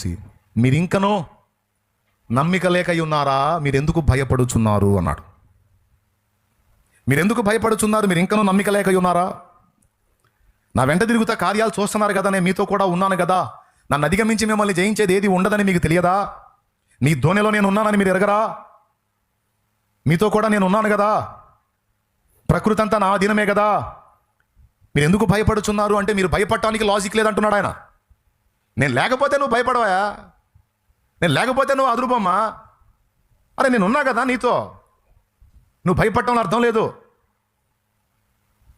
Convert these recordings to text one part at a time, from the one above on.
చూసి, మీరింకనూ నమ్మిక లేక ఉన్నారా, మీరెందుకు భయపడుచున్నారు అన్నాడు. మీరెందుకు భయపడుచున్నారు, మీరు ఇంకనూ నమ్మిక లేక ఉన్నారా? నా వెంట తిరుగుతా కార్యాలు చూస్తున్నారు కదా, నేను మీతో కూడా ఉన్నాను కదా, నన్ను అధిగమించి మిమ్మల్ని జయించేది ఏది ఉండదని మీకు తెలియదా? మీ ధోనిలో నేను ఉన్నానని మీరు ఎరగరా? మీతో కూడా నేను ఉన్నాను కదా, ప్రకృతి అంతా నా అధీనమే కదా, మీరు ఎందుకు భయపడుచున్నారు అంటే మీరు భయపడటానికి లాజిక్ లేదంటున్నాడు ఆయన. నేను లేకపోతే నువ్వు భయపడవా? నేను లేకపోతే నువ్వు అదురుబొమ్మా? అరే నేను ఉన్నా కదా నీతో, నువ్వు భయపడటంలో అర్థం లేదు.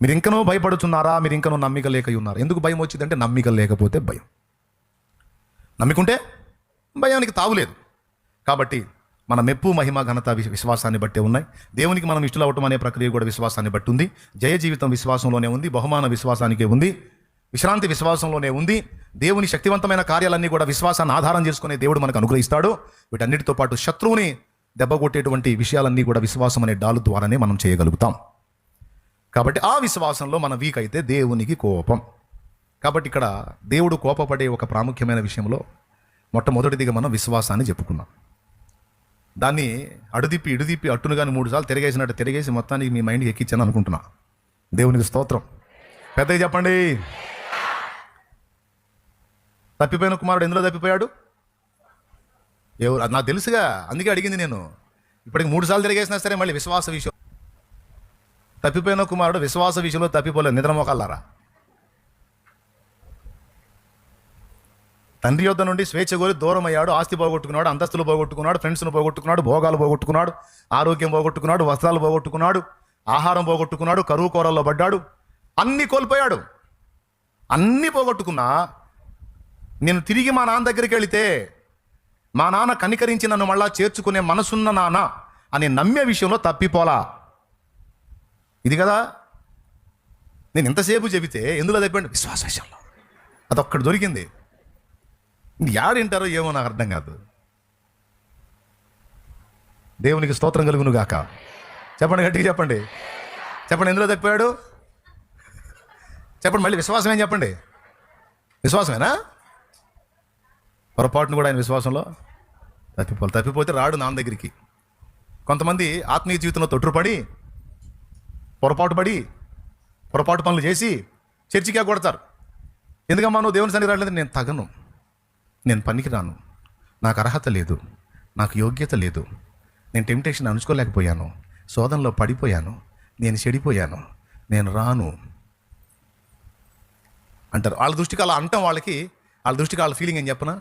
మీరు ఇంకనూ భయపడుచున్నారా, మీరు ఇంకనూ నమ్మిక లేక ఉన్నారు. ఎందుకు భయం వచ్చిందంటే నమ్మిక లేకపోతే భయం, నమ్మికుంటే భయానికి తావులేదు. కాబట్టి మన మెప్పు, మహిమ, ఘనత విశ్వాసాన్ని బట్టే ఉన్నాయి. దేవునికి మనం ఇష్టలు అవటం అనే ప్రక్రియ కూడా విశ్వాసాన్ని బట్టి ఉంది. జయ జీవితం విశ్వాసంలోనే ఉంది, బహుమాన విశ్వాసానికే ఉంది, విశ్రాంతి విశ్వాసంలోనే ఉంది. దేవుని శక్తివంతమైన కార్యాలన్నీ కూడా విశ్వాసాన్ని ఆధారం చేసుకునే దేవుడు మనకు అనుగ్రహిస్తాడు. వీటన్నిటితో పాటు శత్రువుని దెబ్బకొట్టేటువంటి విషయాలన్నీ కూడా విశ్వాసం అనే డాలు ద్వారానే మనం చేయగలుగుతాం. కాబట్టి ఆ విశ్వాసంలో మనం వీక్ అయితే దేవునికి కోపం. కాబట్టి ఇక్కడ దేవుడు కోపపడే ఒక ప్రాముఖ్యమైన విషయంలో మొట్టమొదటిదిగా మనం విశ్వాసాన్ని చెప్పుకున్నాం. దాన్ని అడుదిప్పి ఇడుదిప్పి అట్టును కానీ 3 సార్లు తిరిగేసినట్టు తిరిగేసి మొత్తానికి మీ మైండ్కి ఎక్కించాను అనుకుంటున్నా. దేవునికి స్తోత్రం. పెద్దగా చెప్పండి. తప్పిపోయిన కుమారుడు ఎందులో తప్పిపోయాడు? ఎవరు? అది నాకు తెలుసుగా, అందుకే అడిగింది నేను. ఇప్పటికి 3 సార్లు తిరిగేసినా సరే మళ్ళీ విశ్వాస విషయం. తప్పిపోయిన కుమారుడు విశ్వాస విషయంలో తప్పిపోలేదు. నిద్రమోకాలారా, తండ్రి యొద్ద నుండి స్వేచ్ఛ కోరి దూరం అయ్యాడు. ఆస్తి పోగొట్టుకున్నాడు, అంతస్తులు పోగొట్టుకున్నాడు, ఫ్రెండ్స్ను పోగొట్టుకున్నాడు, భోగాలు పోగొట్టుకున్నాడు, ఆరోగ్యం పోగొట్టుకున్నాడు, వస్త్రాలు పోగొట్టుకున్నాడు, ఆహారం పోగొట్టుకున్నాడు, కరువు కోరల్లో పడ్డాడు, అన్నీ కోల్పోయాడు. అన్నీ పోగొట్టుకున్నా నేను తిరిగి మా నాన్న దగ్గరికి వెళితే మా నాన్న కనికరించి నన్ను మళ్ళా చేర్చుకునే మనసున్న నాన్న అని నమ్మే విషయంలో తప్పిపోలా. ఇది కదా నేను ఎంతసేపు చెబితే ఎందులో తప్పాడు? విశ్వాస విషయంలో. అదొక్కడు దొరికింది. యాడింటారో ఏమో నాకు అర్థం కాదు. దేవునికి స్తోత్రం కలుగును గాక. చెప్పండి, గట్టిగా చెప్పండి. చెప్పండి, ఎందులో తప్పాడు? చెప్పండి మళ్ళీ. విశ్వాసమేం చెప్పండి? విశ్వాసమేనా? పొరపాటును కూడా ఆయన విశ్వాసంలో తప్పిపోతే రాడు నాన్న దగ్గరికి. కొంతమంది ఆత్మీయ జీవితంలో తొట్టుపడి పొరపాటు పనులు చేసి చర్చికే కొడతారు. ఎందుకమ్మా నువ్వు దేవుని సన్నిధి రావట్లేదు? నేను తగను, నేను పనికి రాను, నాకు అర్హత లేదు, నాకు యోగ్యత లేదు, నేను టెంప్టేషన్ అణుచుకోలేకపోయాను, శోధనలో పడిపోయాను, నేను చెడిపోయాను, నేను రాను అంటారు. వాళ్ళ దృష్టికి అలా అంటాం. వాళ్ళ దృష్టికి వాళ్ళ ఫీలింగ్ ఏం చెప్పనా?